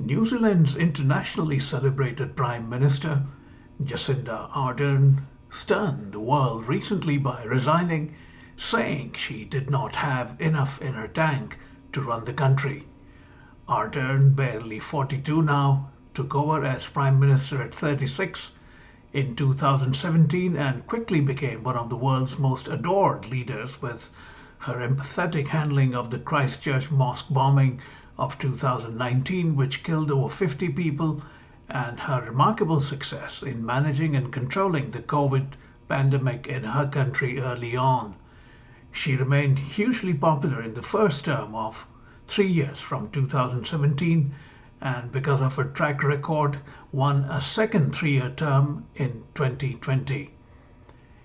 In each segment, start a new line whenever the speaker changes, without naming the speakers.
New Zealand's internationally celebrated Prime Minister Jacinda Ardern stunned the world recently by resigning, saying she did not have enough in her tank to run the country. Ardern, barely 42 now, took over as Prime Minister at 36 in 2017 and quickly became one of the world's most adored leaders with her empathetic handling of the Christchurch mosque bombing of 2019, which killed over 50 people, and her remarkable success in managing and controlling the COVID pandemic in her country early on. She remained hugely popular in the first term of 3 years from 2017, and because of her track record, won a second 3 year term in 2020.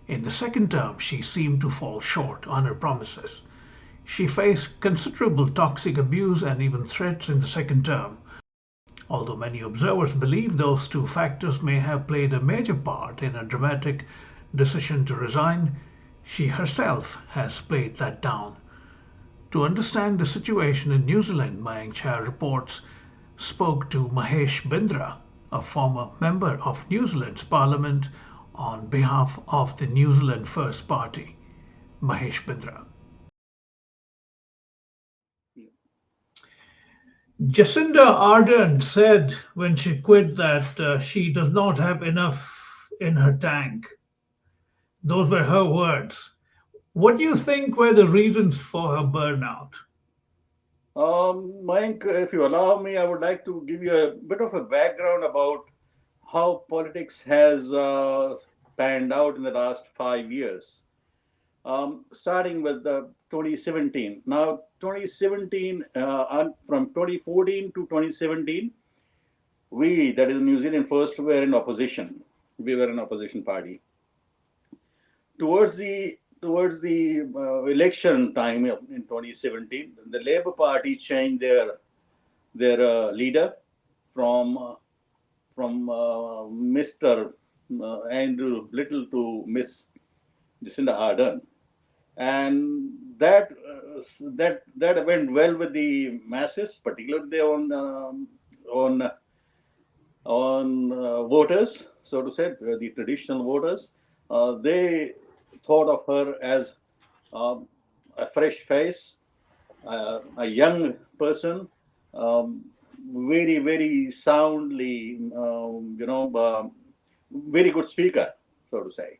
In the second term, she seemed to fall short on her promises. She faced considerable toxic abuse and even threats in the second term, although many observers believe those two factors may have played a major part in her dramatic decision to resign. She herself has played that down. To understand the situation in New Zealand, Mayank Chah reports spoke to Mahesh Bindra, a former member of New Zealand's parliament, on behalf of the New Zealand First Party. Mahesh Bindra. Jacinda Ardern said when she quit that she does not have enough in her tank. Those were her words. What do you think were the reasons for her burnout?
Mayank, if you allow me, I would like to give you a bit of a background about how politics has panned out in the last 5 years. Starting with 2017. Now, 2017, from 2014 to 2017, we, that is New Zealand First, were in opposition. We were an opposition party. Towards the election time in 2017, the Labour Party changed their leader from Mr. Andrew Little to Miss Jacinda Ardern, and that went well with the masses, particularly on voters, so to say, the traditional voters. They thought of her as a fresh face, a young person, very, very soundly, very good speaker, so to say,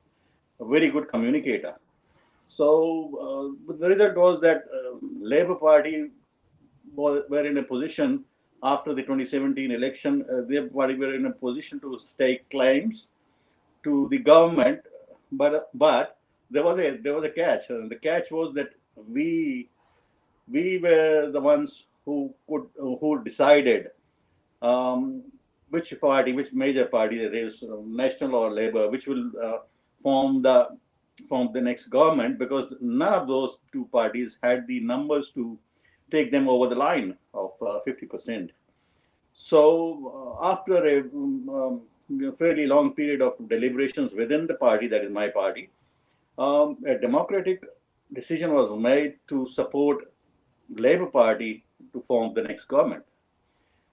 a very good communicator. So the result was that Labour Party were in a position after the 2017 election. Labour Party were in a position to stake claims to the government, but there was a catch. The catch was that we were the ones who decided which major party, that is National or Labour, which will form the next government, because none of those two parties had the numbers to take them over the line of 50%. So after a fairly long period of deliberations within the party, that is my party, a democratic decision was made to support Labour Party to form the next government.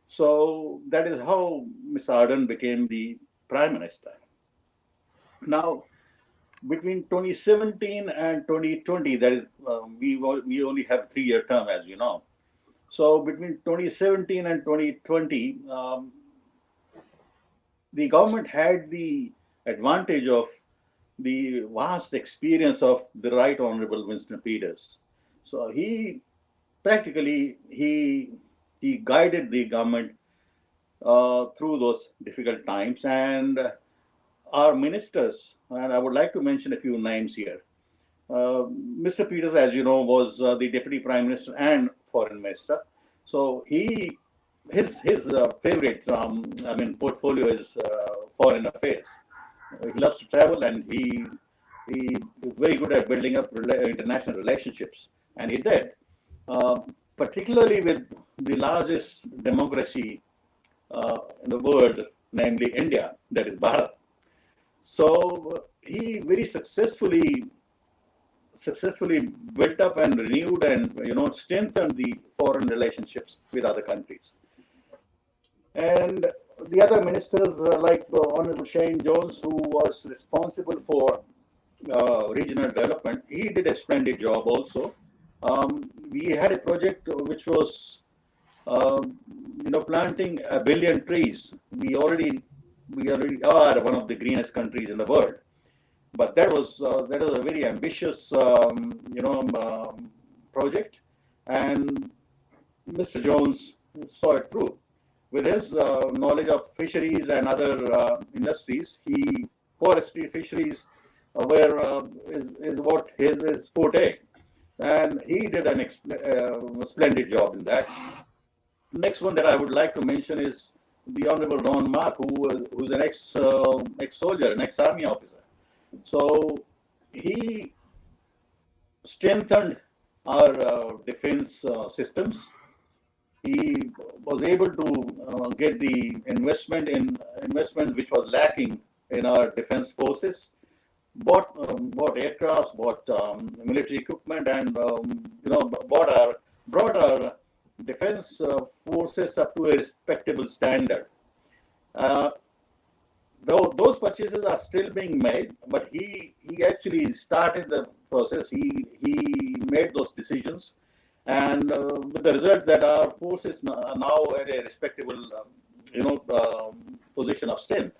So that is how Ms. Ardern became the Prime Minister. Now, between 2017 and 2020, that is, we only have 3 year term, as you know. So between 2017 and 2020, the government had the advantage of the vast experience of the Right Honorable Winston Peters. So he practically he guided the government through those difficult times, and our ministers, and I would like to mention a few names here. Mr. Peters, as you know, was the Deputy Prime Minister and Foreign Minister. So his favorite portfolio is foreign affairs. He loves to travel, and he is very good at building up international relationships, and he did, particularly with the largest democracy in the world, namely India, that is Bharat. So he very successfully built up and renewed and strengthened the foreign relationships with other countries. And the other ministers, like Honorable Shane Jones, who was responsible for regional development, he did a splendid job also. We had a project which was, planting 1 billion trees. We already are one of the greenest countries in the world. But that was a very ambitious, project, and Mr. Jones saw it through. With his knowledge of fisheries and other industries, forestry fisheries is what his forte, and he did an splendid job in that. Next one that I would like to mention is the Honorable Ron Mark, who's an ex-soldier, an ex-army officer. So he strengthened our defense systems. He was able to get the investment which was lacking in our defense forces. Bought aircrafts, bought military equipment, and brought our defense forces up to a respectable standard. Uh, those purchases are still being made, but he actually started the process. He made those decisions, and with the result that our forces are now at a respectable, position of strength.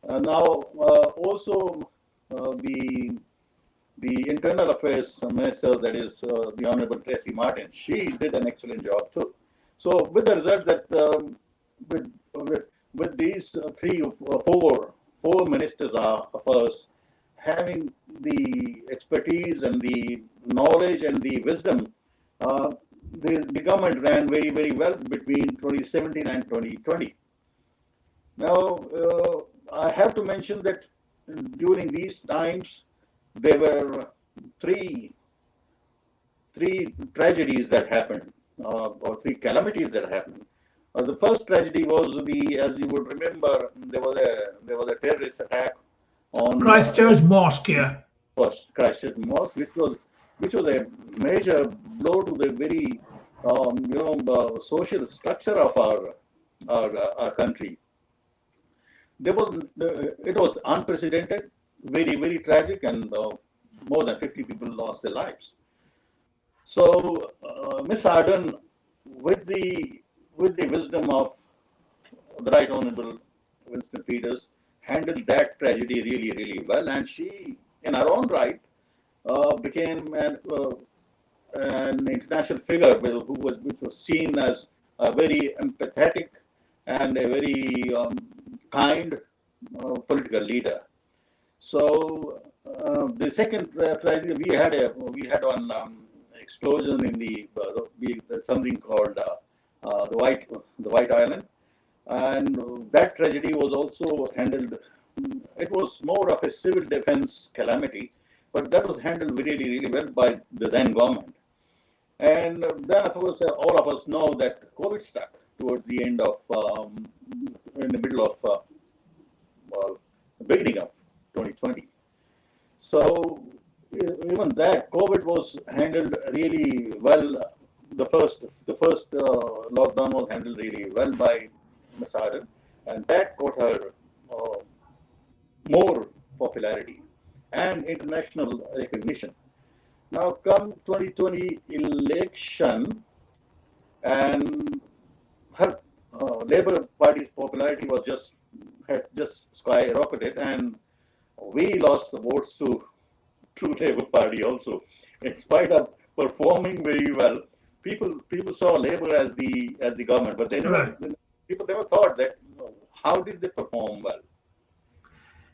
Now, also the internal affairs minister, that is the Honorable Tracy Martin, she did an excellent job too. So, with the result that with, with these four ministers of ours having the expertise and the knowledge and the wisdom, uh, the government ran very, very well between 2017 and 2020. Now, I have to mention that during these times, there were three tragedies that happened, or three calamities that happened. The first tragedy was as you would remember, there was a terrorist attack on
Christchurch mosque, yeah.
first Christchurch mosque, which was a major blow to the very social structure of our country. It was unprecedented, very, very tragic, and more than 50 people lost their lives. So Miss Ardern, with the wisdom of the Right Honorable Winston Peters, handled that tragedy really, really well, and she, in her own right, became an international figure which was seen as a very empathetic and a very kind political leader. So the second tragedy we had one explosion in something called the White Island, and that tragedy was also handled. It was more of a civil defense calamity, but that was handled really, really well by the then government. And then, of course, all of us know that COVID struck towards the end of, in the middle of, the beginning of 2020. So even that COVID was handled really well. The first lockdown was handled really well by Ms. Ardern, and that got her more popularity and international recognition. Now, come 2020 election, and her Labour Party's popularity had just skyrocketed, and we lost the votes to Labour Party also. In spite of performing very well, people saw Labour as the government, but people never thought that, how did they perform well?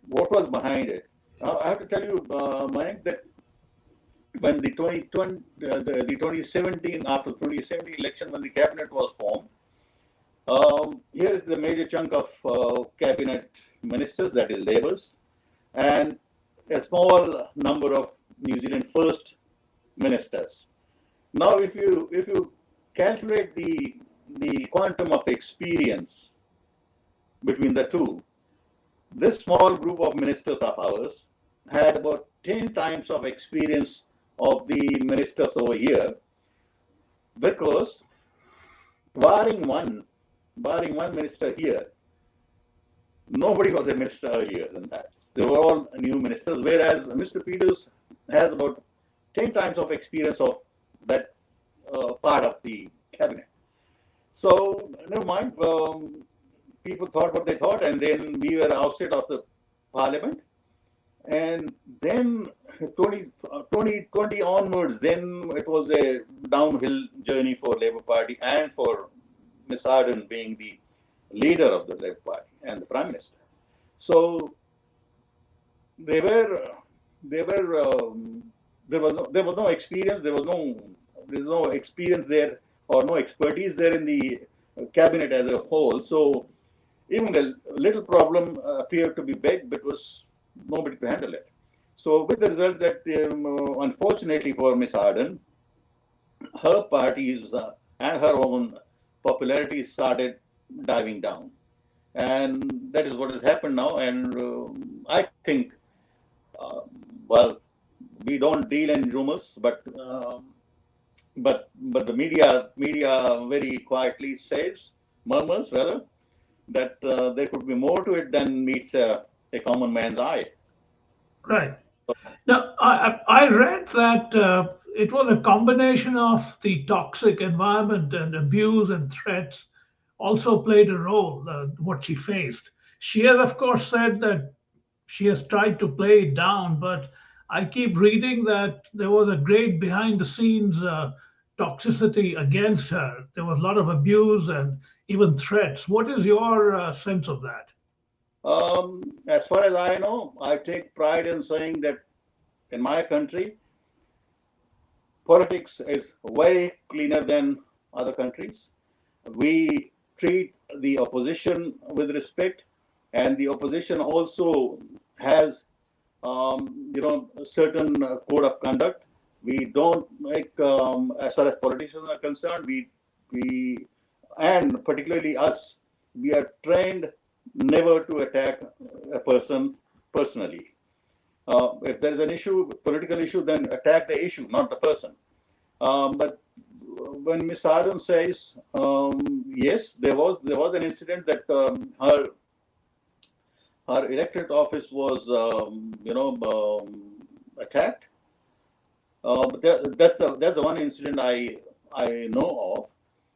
What was behind it? Now, I have to tell you, Mayank, that when the 2017, after 2017 election, when the cabinet was formed, here is the major chunk of cabinet ministers, that is Labour's, and a small number of New Zealand First ministers. Now, if you calculate the quantum of experience between the two, this small group of ministers of ours had about 10 times of experience of the ministers over here, because barring one, barring one minister here, nobody was a minister earlier than that. They were all new ministers, whereas Mr. Peters has about 10 times of experience of that part of the cabinet. So, never mind. People thought what they thought, and then we were ousted of the parliament. And then 2020 onwards, then it was a downhill journey for Labour Party and for Ms. Ardern being the leader of the Labour Party and the Prime Minister. So there was no experience, there was no experience there or no expertise there in the cabinet as a whole. So even the little problem appeared to be big, but was nobody to handle it. So with the result that unfortunately for Ms. Ardern, her parties and her own popularity started diving down. And that is what has happened now. And I think, well, we don't deal in rumors, but the media very quietly says, murmurs rather, that there could be more to it than meets a common man's eye.
Right. Now, I read that it was a combination of the toxic environment and abuse and threats also played a role, what she faced. She has, of course, said that she has tried to play it down, but I keep reading that there was a great behind the scenes toxicity against her. There was a lot of abuse and even threats. What is your sense of that?
As far as I know, I take pride in saying that in my country, politics is way cleaner than other countries. We treat the opposition with respect, and the opposition also has, a certain code of conduct. We don't make, as far as politicians are concerned, we, and particularly us, we are trained never to attack a person personally. If there is an issue, political issue, then attack the issue, not the person. But when Ms. Ardern says, yes, there was an incident that her electorate office was, attacked. But that's the one incident I know of.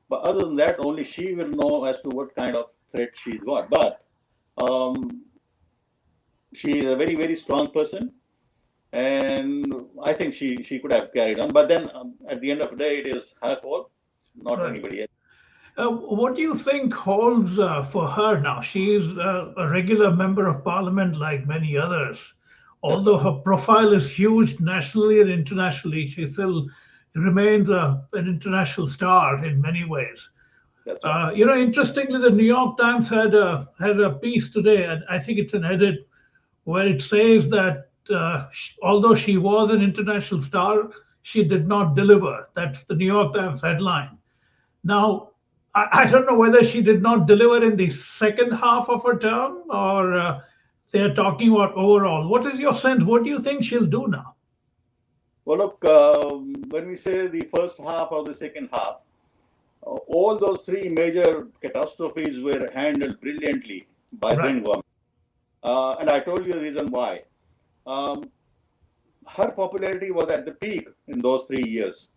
But other than that, only she will know as to what kind of threat she's got. But she is a very, very strong person, and I think she could have carried on. But then at the end of the day, it is her call, not
Right.
anybody else.
What do you think holds for her now? She is a regular member of parliament like many others. Although her profile is huge nationally and internationally, she still remains an international star in many ways.
That's right.
Interestingly, the New York Times had a piece today, and I think it's an edit, where it says that although she was an international star, she did not deliver. That's the New York Times headline. Now, I don't know whether she did not deliver in the second half of her term or they're talking about overall. What is your sense? What do you think she'll do now?
Well, look, when we say the first half or the second half, all those three major catastrophes were handled brilliantly by then government. And I told you the reason why. Her popularity was at the peak in those 3 years.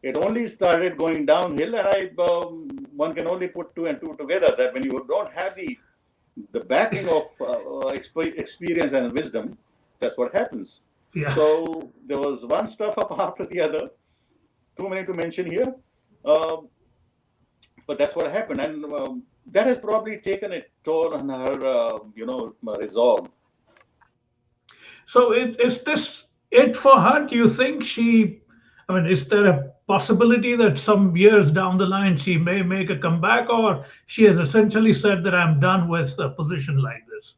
It only started going downhill, and one can only put two and two together, that when you don't have the backing of experience and wisdom, that's what happens.
Yeah.
So there was one stuff up after the other, too many to mention here, but that's what happened, and that has probably taken a toll on her, resolve.
So is this it for her? Do you think is there a possibility that some years down the line she may make a comeback, or she has essentially said that I'm done with a position like this?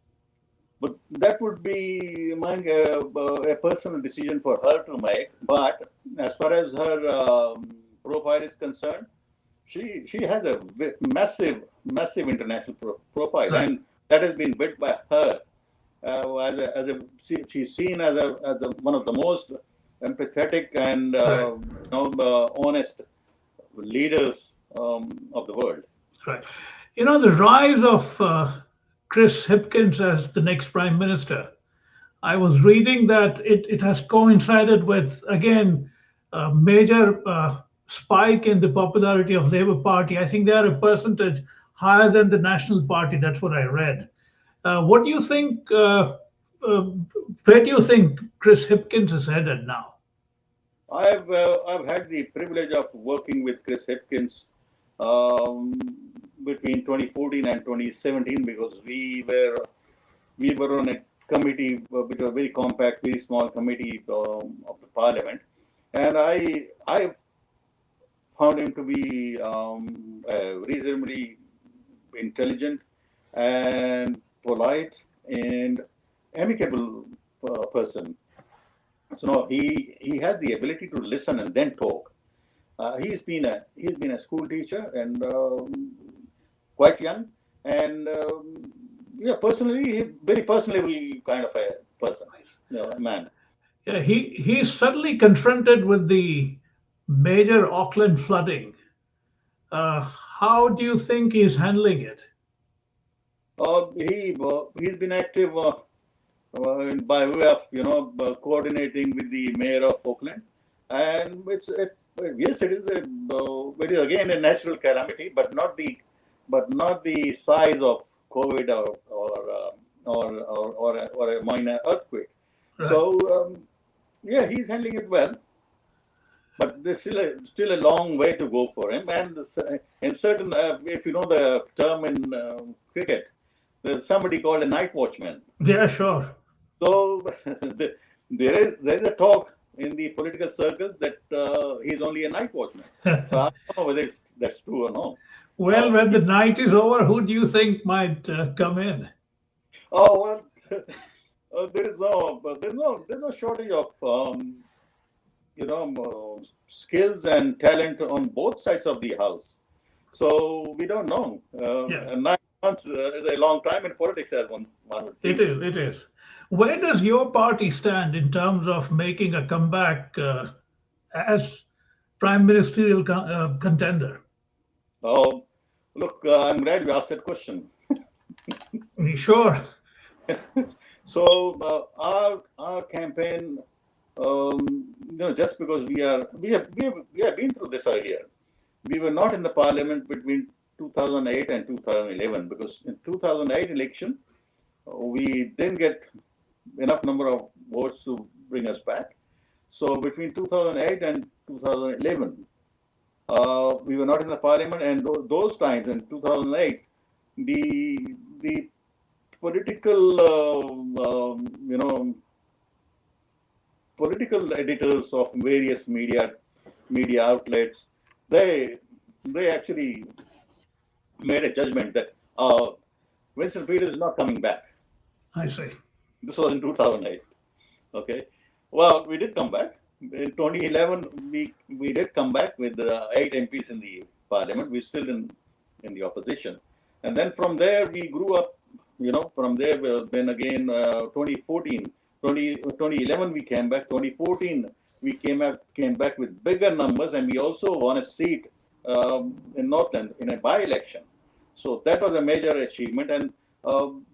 But that would be a personal decision for her to make. But as far as her profile is concerned, she has a massive international profile, right. And that has been built by her. She's seen as one of the most empathetic and honest leaders of the world.
Right. The rise of Chris Hipkins as the next prime minister. I was reading that it has coincided with, again, a major spike in the popularity of Labour Party. I think they are a percentage higher than the National Party. That's what I read. What do you think? Uh, where do you think Chris Hipkins is headed now?
I've had the privilege of working with Chris Hipkins um, between 2014 and 2017 because we were on a committee, which was a very compact, very small committee of the parliament, and I found him to be a reasonably intelligent and polite and amicable person. So no, he has the ability to listen and then talk. He's been a school teacher and quite young, and yeah, personally, he's very personable kind of a person, a man.
Yeah, he's suddenly confronted with the major Auckland flooding. How do you think he's handling it?
He's been active by way of coordinating with the mayor of Auckland, and yes, it is again a natural calamity, but not the size of COVID or a minor earthquake.
Right.
So yeah, he's handling it well, but there's still a long way to go for him. And in certain, if you know the term in cricket, there's somebody called a night watchman.
Yeah, sure.
So there is a talk in the political circles that he's only a night watchman. So I don't know whether that's true or no.
Well, when the night is over, who do you think might come in?
Oh well, there's no shortage of skills and talent on both sides of the house. So we don't know.
Yeah,
And 9 months is a long time in politics, as one would
it
think.
is. It is. Where does your party stand in terms of making a comeback as prime ministerial contender?
Oh, look, I'm glad you asked that question.
Sure.
So our campaign, just because we have been through this earlier. We were not in the parliament between 2008 and 2011 because in 2008 election we didn't get enough number of votes to bring us back. So between 2008 and 2011, we were not in the parliament, and those times in 2008, the political political editors of various media outlets, they actually made a judgment that Winston Peters is not coming back.
I see.
This was in 2008. Okay. Well, we did come back. In 2011, we did come back with 8 MPs in the parliament. We're still in the opposition. And then from there, we grew up, from there, then again, 2014, 2011, we came back. 2014, we came back with bigger numbers, and we also won a seat in Northland in a by-election. So that was a major achievement. And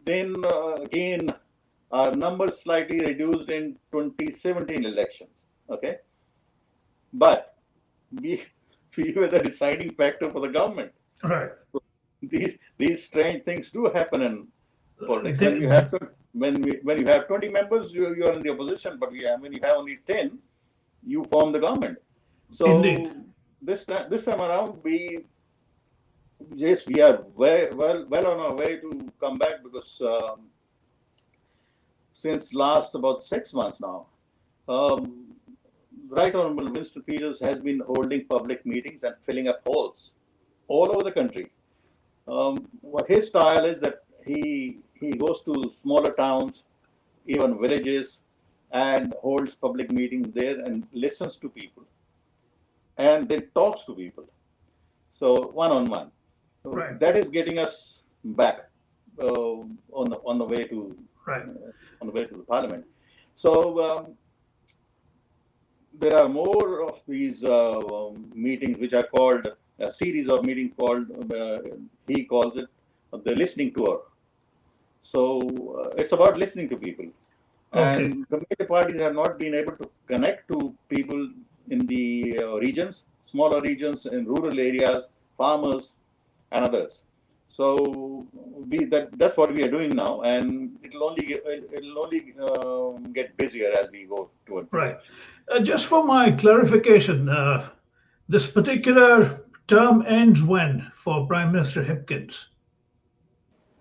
then again, our numbers slightly reduced in 2017 elections. Okay, but we we were the deciding factor for the government.
Right.
So these strange things do happen in politics.
They-
When you have 20 members, you are in the opposition. But when you have only 10, you form the government. So
Indeed.
this time around, we are well on our way to come back because since last about 6 months now, um, Right Honorable Winston Peters has been holding public meetings and filling up halls all over the country. What his style is that he goes to smaller towns, even villages, and holds public meetings there and listens to people and then talks to people. So one on one. So
Right.
that is getting us back on the way to
Right.
the parliament. So there are more of these meetings which are called a series of meetings called he calls it the listening tour. So it's about listening to people.
Okay.
And the major parties have not been able to connect to people in the regions, smaller regions, in rural areas, farmers, and others. So that's what we are doing now, and it'll only get busier as we go towards the
Right.
election.
Just for my clarification, this particular term ends when for Prime Minister Hipkins?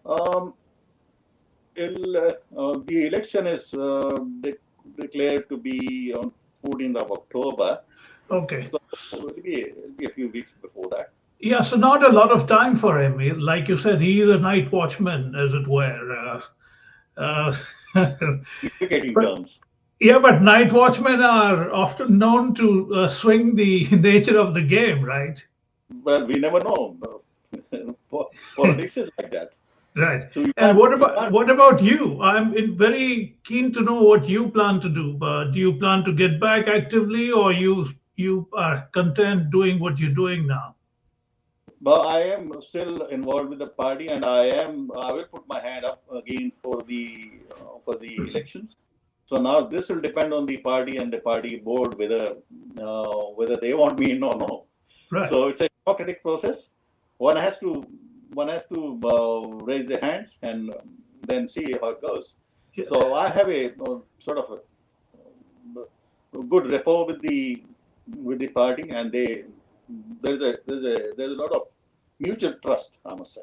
Um, the election is declared to be on 14th of October,
Okay.
so it'll be a few weeks before that.
Yeah, so not a lot of time for him. Like you said, he is a night watchman, as it were.
Cricketing
But
terms.
yeah, but night watchmen are often known to swing the nature of the game, right?
Well, we never know. Politics is like that.
Right.
So you
And
can't, you can't.
what about you? Very keen to know what you plan to do. Do you plan to get back actively, or you are content doing what you're doing now?
But I am still involved with the party, and I will put my hand up again for the elections. So now this will depend on the party and the party board whether they want me in or no.
Right.
So it's a democratic process. One has to one has to raise their hands and then see how it goes.
Yeah.
So I have a sort of a good rapport with the party, and there's a lot of mutual trust, I must say.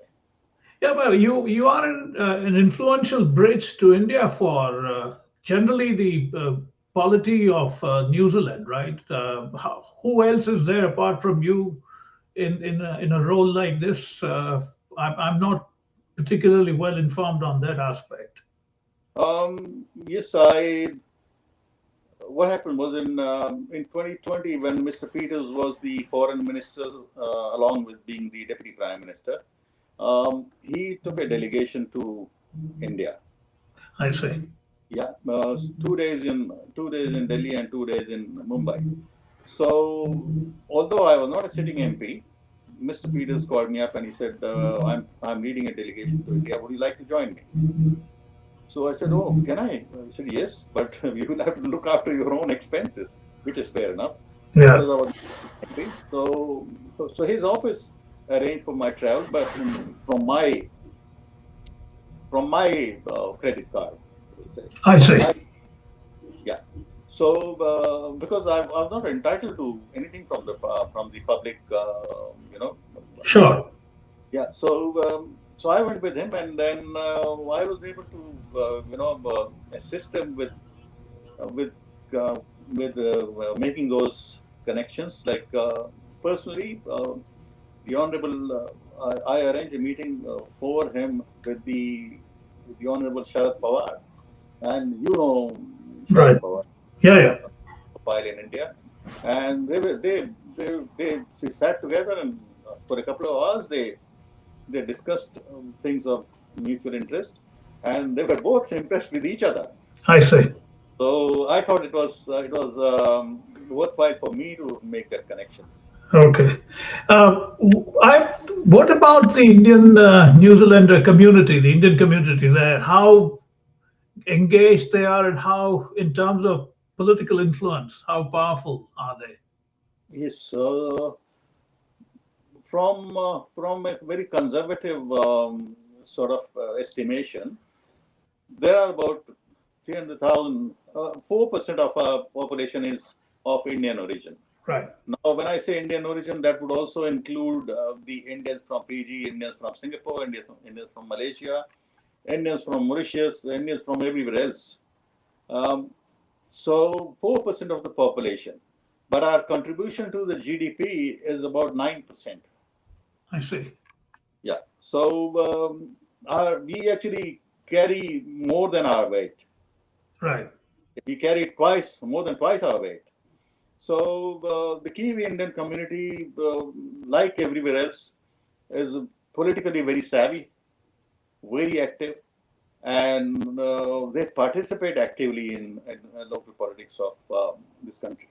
Yeah, well, you are an influential bridge to India for generally the polity of New Zealand, right? Who else is there apart from you in a role like this? I'm not particularly well informed on that aspect.
Yes, I. What happened was in 2020 when Mr. Peters was the foreign minister, along with being the deputy prime minister. He took a delegation to India.
I say.
Yeah, 2 days in Delhi and 2 days in Mumbai. So, although I was not a sitting MP, Mr. Peters called me up and he said, "I'm leading a delegation to India. Would you like to join me?" So I said, "Oh, can I?" He said, "Yes, but you will have to look after your own expenses," which is fair enough
Yeah,
because I was MP. So his office arranged for my travel, but from my credit card, I would say.
I say.
I Yeah. So because I was not entitled to anything from the public,
Sure.
yeah. So I went with him, and then I was able to assist him with uh, making those connections. Like personally, the honorable I arranged a meeting for him with the honorable Sharad Pawar, and
Right.
Sharad Pawar
Yeah, yeah.
profile in India, and they sat together, and for a couple of hours they discussed things of mutual interest, and they were both impressed with each other.
I say.
So I thought it was worthwhile for me to make that connection.
Okay. I. What about the Indian New Zealander community, the Indian community there? How engaged they are, and how, in terms of political influence, how powerful are they?
Yes, from a very conservative sort of estimation, there are about 300,000. 4% of our population is of Indian origin.
Right.
Now, when I say Indian origin, that would also include the Indians from Fiji, Indians from Singapore, Indians from Malaysia, Indians from Mauritius, Indians from everywhere else. Um, so 4% of the population, but our contribution to the GDP is about 9%.
I see.
Yeah. So we actually carry more than our weight.
Right.
We carry more than twice our weight. So the Kiwi Indian community, like everywhere else, is politically very savvy, very active, and they participate actively in local politics of this country.